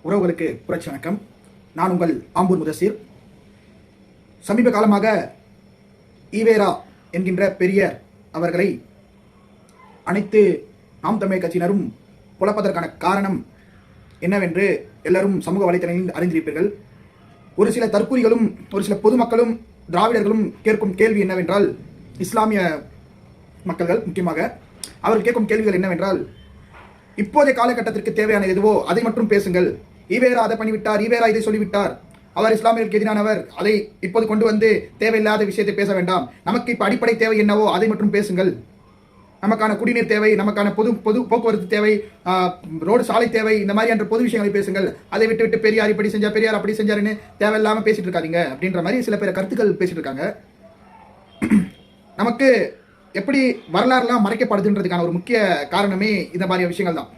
உறவுகளுக்கு புரட்சி வணக்கம். நான் உங்கள் ஆம்பூர் முதசீர். சமீப காலமாக ஈவேரா என்கின்ற பெரியார் அவர்களை அனைத்து நாம் தமிழ் கட்சியினரும் புலப்பதற்கான காரணம் என்னவென்று எல்லாரும் சமூக வலைத்தளங்களில் அறிந்திருப்பீர்கள். ஒரு சில தற்கூரிகளும் ஒரு சில பொதுமக்களும் திராவிடர்களும் கேட்கும் கேள்வி என்னவென்றால், இஸ்லாமிய மக்கள்கள் முக்கியமாக அவர்கள் கேட்கும் கேள்விகள் என்னவென்றால், இப்போதைய காலகட்டத்திற்கு தேவையான எதுவோ அதை மட்டும் பேசுங்கள். ஈவேரா அதை பண்ணிவிட்டார், ஈவேரா இதை சொல்லிவிட்டார், அவர் இஸ்லாமியர்களுக்கு எதிரானவர், அதை இப்போது கொண்டு வந்து தேவையில்லாத விஷயத்தை பேச வேண்டாம். நமக்கு இப்போ அடிப்படை தேவை என்னவோ அதை மட்டும் பேசுங்கள். நமக்கான குடிநீர் தேவை, நமக்கான பொது போக்குவரத்து தேவை, ரோடு சாலை தேவை, இந்த மாதிரியான பொது விஷயங்களை பேசுங்கள். அதை விட்டு பெரியார் இப்படி செஞ்சார், பெரியார் அப்படி செஞ்சாருன்னு தேவையில்லாமல் பேசிட்டு இருக்காதீங்க அப்படின்ற மாதிரி சில பேர் கருத்துக்கள் பேசிட்டு இருக்காங்க. நமக்கு எப்படி வரலாறுலாம் மறைக்கப்படுதுன்றதுக்கான ஒரு முக்கிய காரணமே இந்த மாதிரி விஷயங்கள் தான்.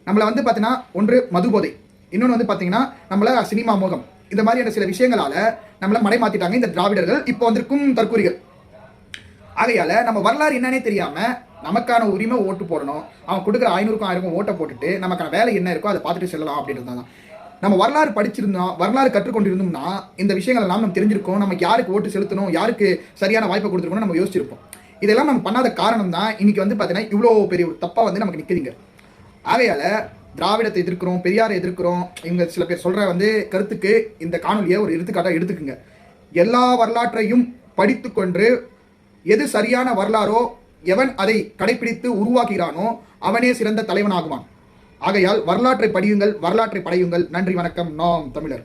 நம்மளை வந்து பார்த்தீங்கன்னா, ஒன்று மது போதை, இன்னொன்று வந்து பார்த்தீங்கன்னா நம்மள சினிமா மோகம், இந்த மாதிரியான சில விஷயங்களால நம்மளை மடைமாத்திட்டாங்க இந்த திராவிடர்கள், இப்போ வந்திருக்கும் தற்கூரிகள். ஆகையால நம்ம வரலாறு என்னன்னே தெரியாம நமக்கான உரிமை ஓட்டு போடணும், அவன் கொடுக்குற 500க்கும் 1000க்கும் ஓட்டை போட்டுட்டு நமக்கான வேலை என்ன இருக்கோ அதை பார்த்துட்டு செல்லலாம் அப்படின்றது தான். நம்ம வரலாறு படிச்சிருந்தோம், வரலாறு கற்றுக்கொண்டிருந்தோம்னா இந்த விஷயங்கள் எல்லாம் நம்ம தெரிஞ்சிருக்கோம். நமக்கு யாருக்கு ஓட்டு செலுத்தணும், யாருக்கு சரியான வாய்ப்பை கொடுத்துருக்கணும் நம்ம யோசிச்சிருப்போம். இதெல்லாம் நம்ம பண்ணாத காரணம் தான் இன்னைக்கு வந்து பார்த்தீங்கன்னா இவ்வளோ பெரிய ஒரு தப்பா வந்து நமக்கு நிற்குதுங்க. ஆகையால திராவிடத்தை எதிர்க்கிறோம், பெரியாரை எதிர்க்கிறோம், இவங்க சில பேர் சொல்ற வந்து கருத்துக்கு இந்த காணொலியை ஒரு எடுத்துக்காட்டாக எடுத்துக்குங்க. எல்லா வரலாற்றையும் படித்து கொண்டு எது சரியான வரலாறோ, எவன் அதை கடைபிடித்து உருவாக்குகிறானோ அவனே சிறந்த தலைவனாகுவான். ஆகையால் வரலாற்றை படியுங்கள், வரலாற்றை படையுங்கள். நன்றி, வணக்கம். நாம் தமிழர்.